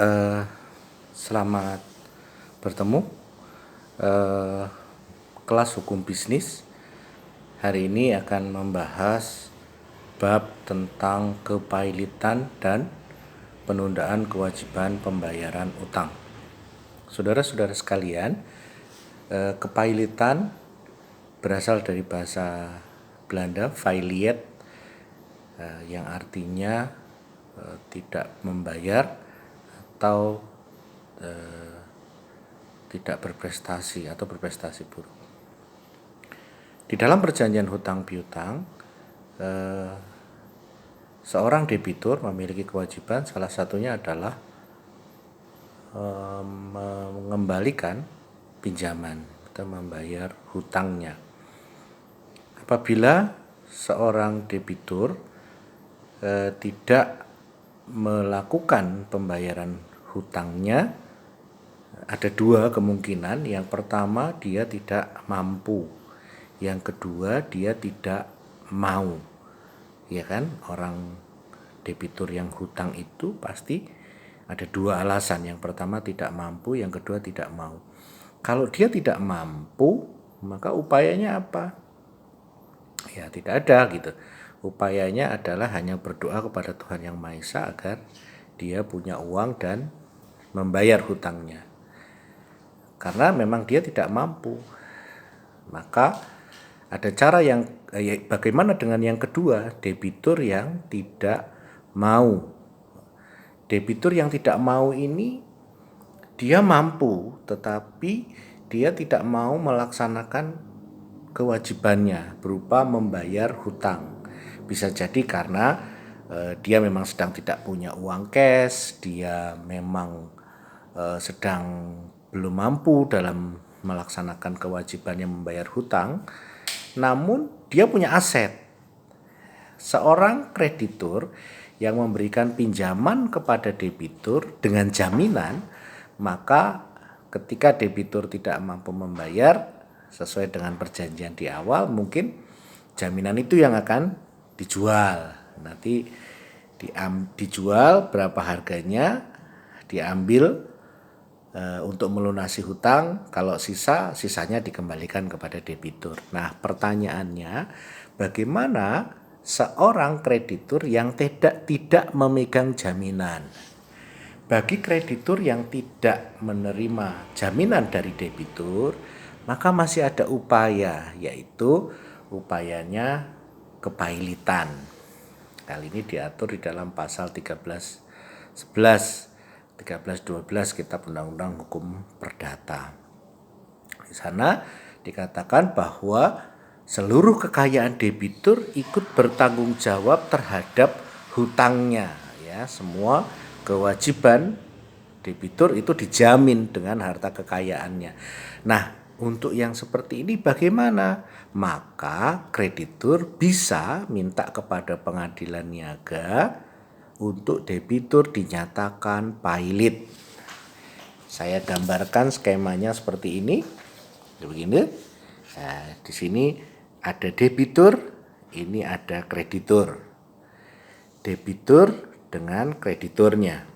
Eh, Selamat bertemu. Eh, Kelas hukum bisnis hari ini akan membahas bab tentang kepailitan dan penundaan kewajiban pembayaran utang. Saudara-saudara sekalian, kepailitan berasal dari bahasa Belanda, failliet, yang artinya tidak membayar atau tidak berprestasi atau berprestasi buruk. Di dalam perjanjian hutang piutang, seorang debitur memiliki kewajiban, salah satunya adalah mengembalikan pinjaman atau membayar hutangnya. Apabila seorang debitur tidak melakukan pembayaran hutangnya, ada dua kemungkinan. Yang pertama, dia tidak mampu. Yang kedua, dia tidak mau. Ya kan, orang debitur yang hutang itu pasti ada dua alasan. Yang pertama tidak mampu, yang kedua tidak mau. Kalau dia tidak mampu, maka upayanya apa? Ya tidak ada gitu. Upayanya adalah hanya berdoa kepada Tuhan Yang Maha Esa agar dia punya uang dan membayar hutangnya. Karena memang dia tidak mampu. Maka ada cara yang bagaimana dengan yang kedua, debitur yang tidak mau. Debitur yang tidak mau ini dia mampu, tetapi dia tidak mau melaksanakan kewajibannya berupa membayar hutang. Bisa jadi karena dia memang sedang tidak punya uang cash, dia memang sedang belum mampu dalam melaksanakan kewajibannya membayar hutang, namun dia punya aset. Seorang kreditur yang memberikan pinjaman kepada debitur dengan jaminan, maka ketika debitur tidak mampu membayar sesuai dengan perjanjian di awal, mungkin jaminan itu yang akan dijual. Nanti dijual berapa harganya, diambil untuk melunasi hutang. Kalau sisanya dikembalikan kepada debitur. Nah, pertanyaannya, bagaimana seorang kreditur yang tidak memegang jaminan? Bagi kreditur yang tidak menerima jaminan dari debitur, maka masih ada upaya, yaitu upayanya kepailitan. Kali ini diatur di dalam pasal 13.11, 13.12 Kitab Undang-Undang Hukum Perdata. Di sana dikatakan bahwa seluruh kekayaan debitur ikut bertanggung jawab terhadap hutangnya. Ya, semua kewajiban debitur itu dijamin dengan harta kekayaannya. Nah, untuk yang seperti ini bagaimana? Maka kreditur bisa minta kepada pengadilan niaga untuk debitur dinyatakan pailit. Saya gambarkan skemanya seperti ini. Begini. Nah, di sini ada debitur, ini ada kreditur. Debitur dengan krediturnya.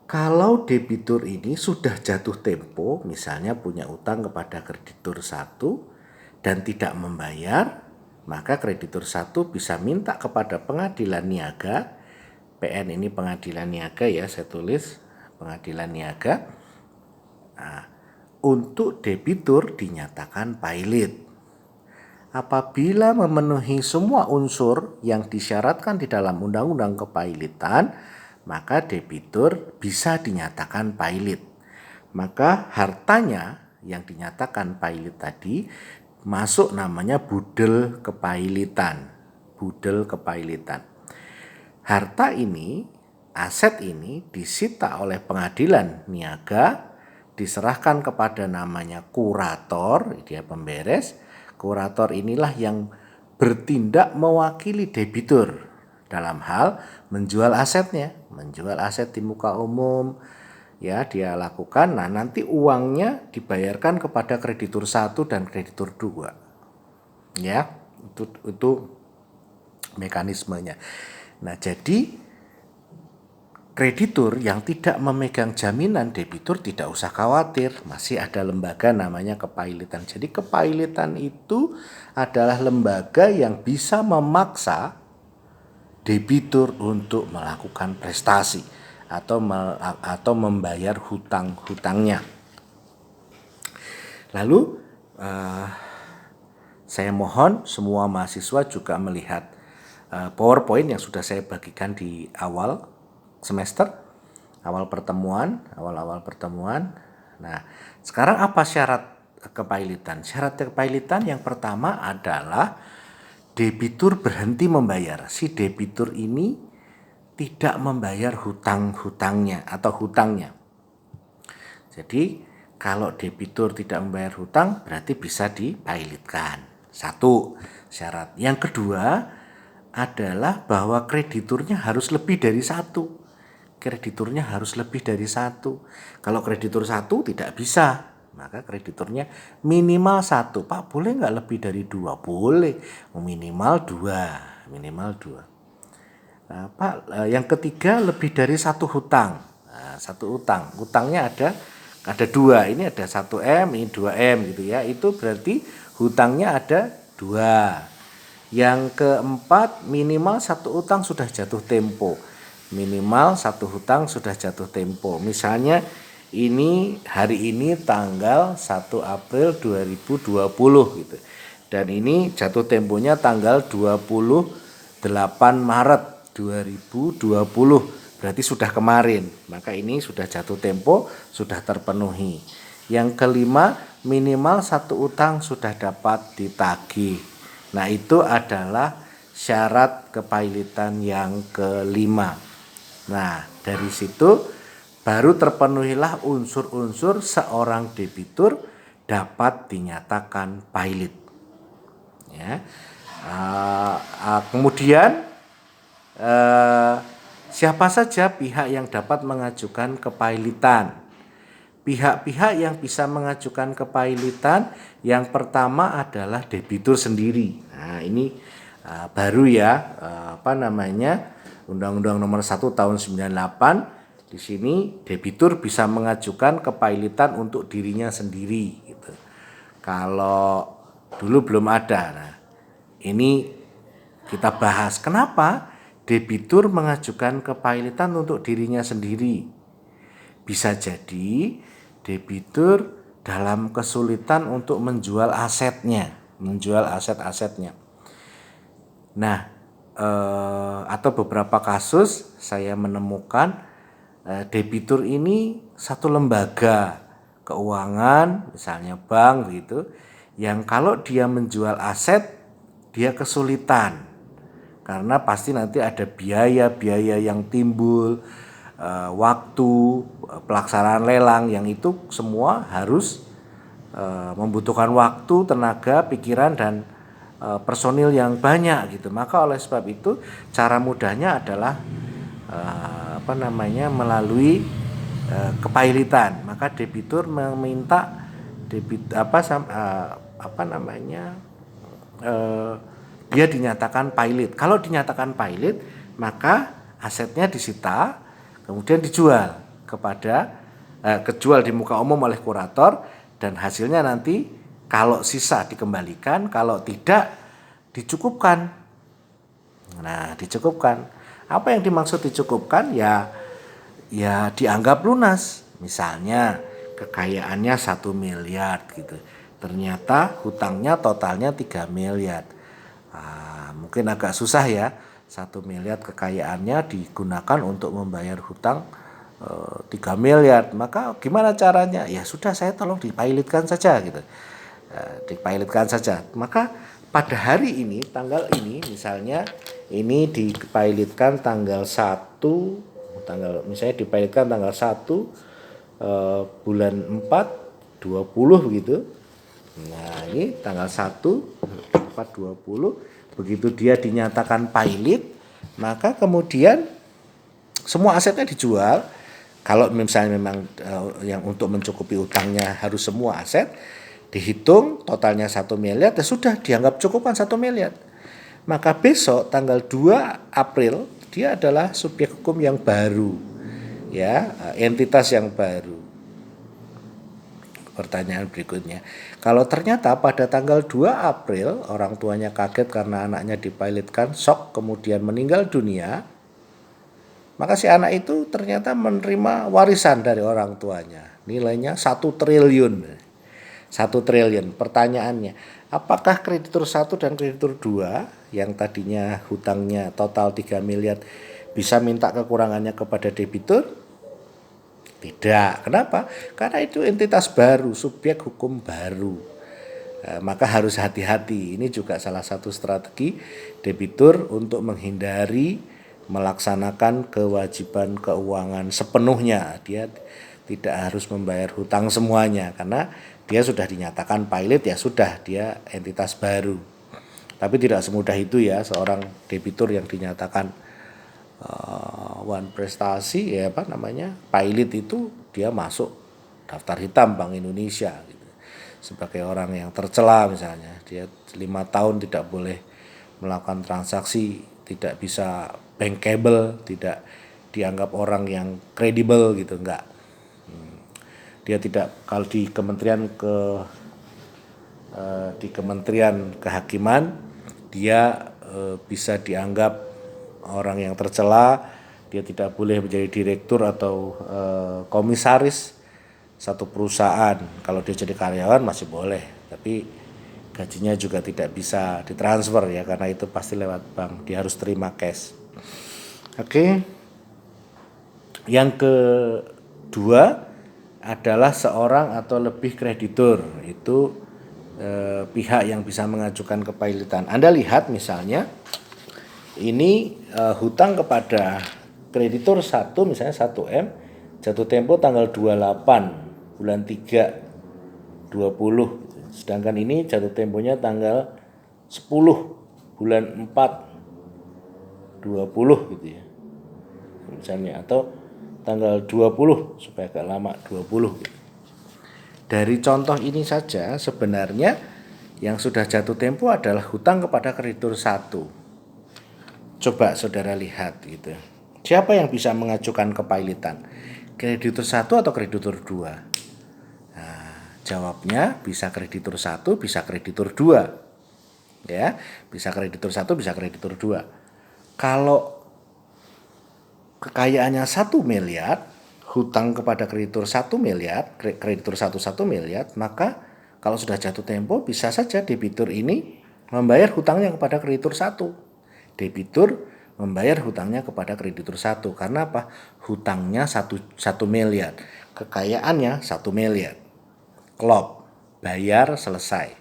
Kalau debitur ini sudah jatuh tempo, misalnya punya utang kepada kreditur 1 dan tidak membayar, maka kreditur 1 bisa minta kepada pengadilan niaga. PN ini pengadilan niaga ya, saya tulis pengadilan niaga. Nah, untuk debitur dinyatakan pailit. Apabila memenuhi semua unsur yang disyaratkan di dalam Undang-Undang Kepailitan, maka debitur bisa dinyatakan pailit. Maka hartanya yang dinyatakan pailit tadi masuk namanya budel kepailitan. Budel kepailitan. Harta ini, aset ini disita oleh pengadilan niaga, diserahkan kepada namanya kurator, dia pemberes. Kurator inilah yang bertindak mewakili debitur dalam hal menjual asetnya, menjual aset di muka umum, ya dia lakukan. Nah, nanti uangnya dibayarkan kepada kreditur 1 dan kreditur 2. Ya, itu mekanismenya. Nah, jadi kreditur yang tidak memegang jaminan, debitur tidak usah khawatir, masih ada lembaga namanya kepailitan. Jadi kepailitan itu adalah lembaga yang bisa memaksa debitur untuk melakukan prestasi atau membayar hutang-hutangnya. Lalu saya mohon semua mahasiswa juga melihat PowerPoint yang sudah saya bagikan di awal semester, awal pertemuan. Nah, sekarang apa syarat kepailitan? Syarat kepailitan yang pertama adalah debitur berhenti membayar. Si debitur ini tidak membayar hutang-hutangnya atau hutangnya. Jadi, kalau debitur tidak membayar hutang berarti bisa dipailitkan. Satu syarat. Yang kedua adalah bahwa krediturnya harus lebih dari satu. Krediturnya harus lebih dari satu. Kalau kreditur satu tidak bisa, maka krediturnya minimal satu. Pak, boleh nggak lebih dari dua? Boleh, minimal dua. Nah, Pak, yang ketiga lebih dari satu hutang. Nah, satu hutang, hutangnya ada dua. Ini ada 1M, ini 2M gitu ya. Itu berarti hutangnya ada dua. Yang keempat, minimal satu hutang sudah jatuh tempo. Minimal satu hutang sudah jatuh tempo. Misalnya hari ini tanggal 1 April 2020 gitu. Dan ini jatuh temponya tanggal 28 Maret 2020. Berarti sudah kemarin. Maka ini sudah jatuh tempo, sudah terpenuhi. Yang kelima, minimal satu utang sudah dapat ditagih. Nah, itu adalah syarat kepailitan yang kelima. Nah, dari situ baru terpenuhilah unsur-unsur seorang debitur dapat dinyatakan pailit. Ya. Kemudian siapa saja pihak yang dapat mengajukan kepailitan? Pihak-pihak yang bisa mengajukan kepailitan yang pertama adalah debitur sendiri. Nah, ini baru ya, Undang-Undang Nomor 1 Tahun 98. Di sini debitur bisa mengajukan kepailitan untuk dirinya sendiri gitu. Kalau dulu belum ada. Nah, ini kita bahas kenapa debitur mengajukan kepailitan untuk dirinya sendiri. Bisa jadi debitur dalam kesulitan untuk menjual asetnya, aset-asetnya. Nah, atau beberapa kasus saya menemukan debitur ini satu lembaga keuangan, misalnya bank gitu, yang kalau dia menjual aset dia kesulitan karena pasti nanti ada biaya yang timbul, waktu pelaksanaan lelang yang itu semua harus membutuhkan waktu, tenaga, pikiran dan personil yang banyak gitu. Maka oleh sebab itu cara mudahnya adalah melalui kepailitan. Maka debitur meminta dia dinyatakan pailit. Kalau dinyatakan pailit, maka asetnya disita, kemudian dijual kejual di muka umum oleh kurator, dan hasilnya nanti kalau sisa dikembalikan, kalau tidak dicukupkan. Nah, dicukupkan. Apa yang dimaksud dicukupkan? Ya dianggap lunas. Misalnya kekayaannya 1 miliar gitu. Ternyata hutangnya totalnya 3 miliar. Mungkin agak susah ya. 1 miliar kekayaannya digunakan untuk membayar hutang 3 miliar. Maka gimana caranya? Ya sudah, saya tolong dipailitkan saja gitu. Dipailitkan saja. Maka pada hari ini, tanggal ini misalnya ini dipailitkan tanggal 1, misalnya dipailitkan tanggal 1 bulan 4 20 begitu. Nah, ini tanggal 1 4 20, begitu dia dinyatakan pailit, maka kemudian semua asetnya dijual. Kalau misalnya memang yang untuk mencukupi utangnya harus semua aset, dihitung totalnya 1 miliar, ya sudah dianggap cukupkan 1 miliar. Maka besok tanggal 2 April dia adalah subjek hukum yang baru. ya, entitas yang baru. Pertanyaan berikutnya, kalau ternyata pada tanggal 2 April orang tuanya kaget karena anaknya dipilotkan, shock, kemudian meninggal dunia, maka si anak itu ternyata menerima warisan dari orang tuanya. Nilainya 1 triliun. 1 triliun. Pertanyaannya, apakah kreditur 1 dan kreditur 2 yang tadinya hutangnya total 3 miliar bisa minta kekurangannya kepada debitur? Tidak. Kenapa? Karena itu entitas baru, subjek hukum baru. Maka harus hati-hati. Ini juga salah satu strategi debitur untuk menghindari melaksanakan kewajiban keuangan sepenuhnya. Dia tidak harus membayar hutang semuanya karena dia sudah dinyatakan pilot, ya sudah, dia entitas baru. Tapi tidak semudah itu ya, seorang debitur yang dinyatakan one prestasi, ya apa namanya, pilot itu dia masuk daftar hitam Bank Indonesia gitu. Sebagai orang yang tercela misalnya, dia 5 tahun tidak boleh melakukan transaksi, tidak bisa bankable, tidak dianggap orang yang kredibel gitu, enggak. Dia tidak, kalau di Kementerian Kehakiman dia bisa dianggap orang yang tercela. Dia tidak boleh menjadi direktur atau komisaris satu perusahaan. Kalau dia jadi karyawan masih boleh, tapi gajinya juga tidak bisa ditransfer ya, karena itu pasti lewat bank, dia harus terima cash. Oke. Yang kedua adalah seorang atau lebih kreditur, itu pihak yang bisa mengajukan kepailitan. Anda lihat misalnya ini hutang kepada kreditur 1 misalnya 1M, jatuh tempo tanggal 28 bulan 3 20, sedangkan ini jatuh temponya tanggal 10 bulan 4 20 gitu ya misalnya, atau tanggal 20 supaya agak lama 20 gitu. Dari contoh ini saja sebenarnya yang sudah jatuh tempo adalah hutang kepada kreditur 1. Coba saudara lihat gitu. Siapa yang bisa mengajukan kepailitan? Kreditur 1 atau kreditur 2? Nah, jawabnya bisa kreditur 1, bisa kreditur 2. Ya, bisa kreditur 1, bisa kreditur 2. Kalau kekayaannya 1 miliar, hutang kepada kreditur 1 miliar, kreditur 1 miliar, maka kalau sudah jatuh tempo bisa saja debitur ini membayar hutangnya kepada kreditur 1. Debitur membayar hutangnya kepada kreditur 1. Karena apa? Hutangnya 1 miliar, kekayaannya 1 miliar. Klop, bayar, selesai.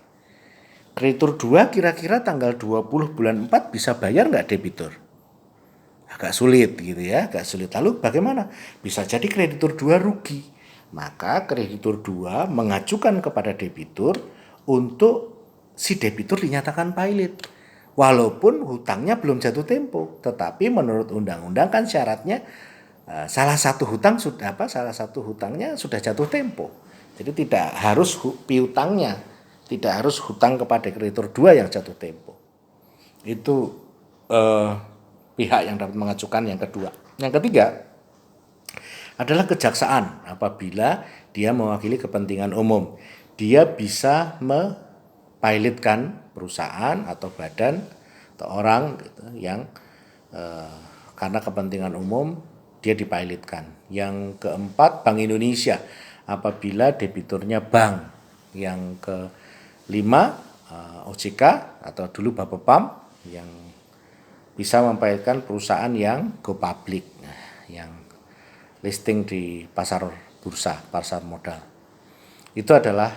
Kreditur 2 kira-kira tanggal 20 bulan 4 bisa bayar nggak debitur? Agak sulit gitu ya, agak sulit. Lalu bagaimana? Bisa jadi kreditur 2 rugi. Maka kreditur 2 mengajukan kepada debitur untuk si debitur dinyatakan pilot. Walaupun hutangnya belum jatuh tempo, tetapi menurut undang-undang kan syaratnya salah satu hutangnya sudah jatuh tempo. Jadi tidak harus piutangnya, tidak harus hutang kepada kreditur 2 yang jatuh tempo. Itu pihak yang dapat mengajukan yang kedua. Yang ketiga adalah kejaksaan. Apabila dia mewakili kepentingan umum, dia bisa pilotkan perusahaan atau badan atau orang gitu, yang karena kepentingan umum dia dipilotkan. Yang keempat, Bank Indonesia apabila debiturnya bank. Yang kelima, OJK atau dulu Bapepam yang bisa mempilotkan perusahaan yang go public, yang listing di pasar bursa, pasar modal. Itu adalah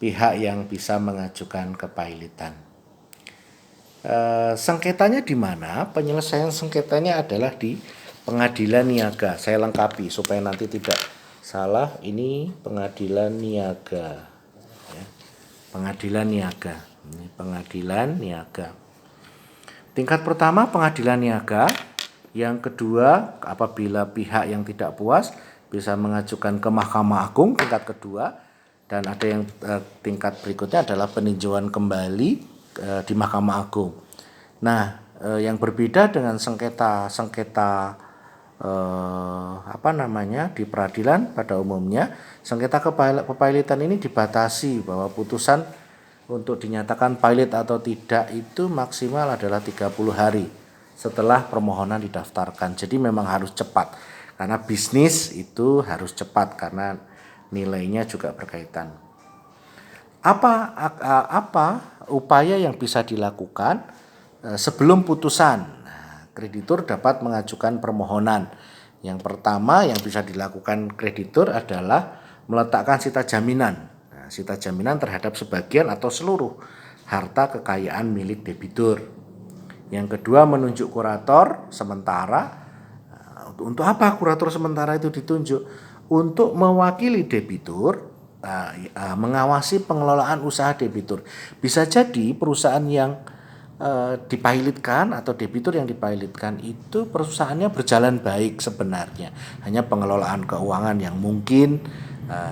pihak yang bisa mengajukan kepailitan. Sengketanya di mana? Penyelesaian sengketanya adalah di pengadilan niaga. Saya lengkapi supaya nanti tidak salah. Ini pengadilan niaga. Ya. Pengadilan niaga. Ini pengadilan niaga. Tingkat pertama pengadilan niaga. Yang kedua, apabila pihak yang tidak puas bisa mengajukan ke Mahkamah Agung tingkat kedua. Dan ada yang tingkat berikutnya adalah peninjauan kembali di Mahkamah Agung. Nah, yang berbeda dengan sengketa di peradilan pada umumnya sengketa kepailitan ini dibatasi bahwa putusan untuk dinyatakan pilot atau tidak itu maksimal adalah 30 hari setelah permohonan didaftarkan. Jadi memang harus cepat karena bisnis itu harus cepat karena nilainya juga berkaitan. Apa upaya yang bisa dilakukan sebelum putusan? Kreditur dapat mengajukan permohonan. Yang pertama yang bisa dilakukan kreditur adalah meletakkan sita jaminan. Sita jaminan terhadap sebagian atau seluruh harta kekayaan milik debitur. Yang kedua menunjuk kurator sementara. Untuk apa kurator sementara itu ditunjuk? Untuk mewakili debitur, mengawasi pengelolaan usaha debitur. Bisa jadi perusahaan yang dipilotkan atau debitur yang dipilotkan itu perusahaannya berjalan baik sebenarnya, hanya pengelolaan keuangan yang mungkin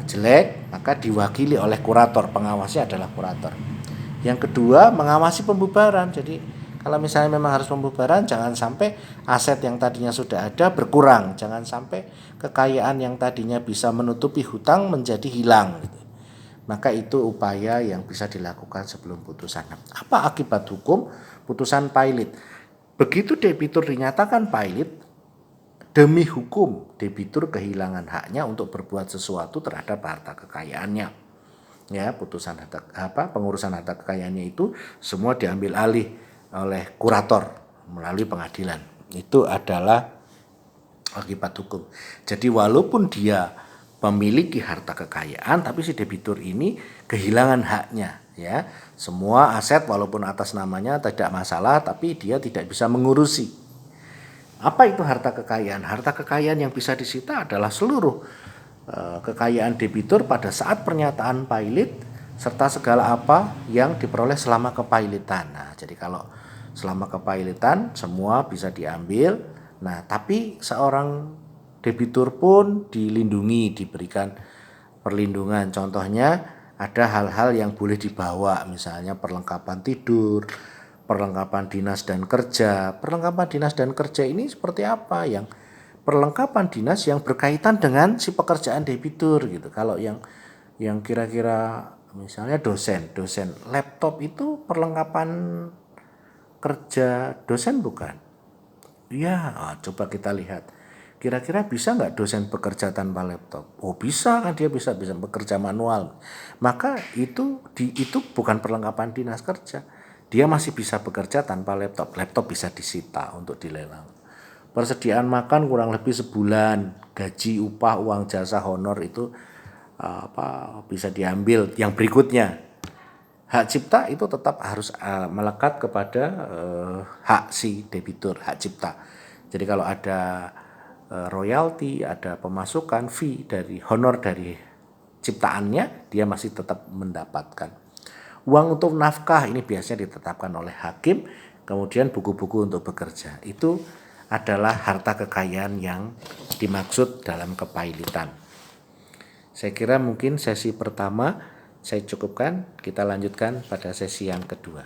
jelek, maka diwakili oleh kurator, pengawasnya adalah kurator. Yang kedua mengawasi pembubaran. Jadi kalau misalnya memang harus pembubaran, jangan sampai aset yang tadinya sudah ada berkurang, jangan sampai kekayaan yang tadinya bisa menutupi hutang menjadi hilang gitu. Maka itu upaya yang bisa dilakukan sebelum putusan. Apa akibat hukum putusan pilot? Begitu debitur dinyatakan pilot, demi hukum debitur kehilangan haknya untuk berbuat sesuatu terhadap harta kekayaannya. Ya, putusan pengurusan harta kekayaannya itu semua diambil alih oleh kurator melalui pengadilan. Itu adalah akibat hukum. Jadi walaupun dia memiliki harta kekayaan, tapi si debitur ini kehilangan haknya, ya. Semua aset walaupun atas namanya tidak masalah, tapi dia tidak bisa mengurusi. Apa itu harta kekayaan? Harta kekayaan yang bisa disita adalah seluruh kekayaan debitur pada saat pernyataan pilot serta segala apa yang diperoleh selama kepailitan. Nah, jadi kalau selama kepailitan semua bisa diambil. Nah, tapi seorang debitur pun dilindungi, diberikan perlindungan. Contohnya ada hal-hal yang boleh dibawa, misalnya perlengkapan tidur, perlengkapan dinas dan kerja. Perlengkapan dinas dan kerja ini seperti apa? Yang perlengkapan dinas yang berkaitan dengan si pekerjaan debitur gitu. Kalau yang kira-kira misalnya dosen laptop itu perlengkapan kerja dosen bukan? Ya, coba kita lihat. Kira-kira bisa nggak dosen bekerja tanpa laptop? Oh bisa kan, dia bisa bekerja manual. Maka itu bukan perlengkapan dinas kerja. Dia masih bisa bekerja tanpa laptop. Laptop bisa disita untuk dilelang. Persediaan makan kurang lebih sebulan, gaji, upah, uang jasa, honor itu bisa diambil. Yang berikutnya, hak cipta itu tetap harus melekat kepada hak si debitur, hak cipta. Jadi kalau ada royalti, ada pemasukan, fee dari honor dari ciptaannya, dia masih tetap mendapatkan. Uang untuk nafkah ini biasanya ditetapkan oleh hakim, kemudian buku-buku untuk bekerja. Itu adalah harta kekayaan yang dimaksud dalam kepailitan. Saya kira mungkin sesi pertama saya cukupkan, kita lanjutkan pada sesi yang kedua.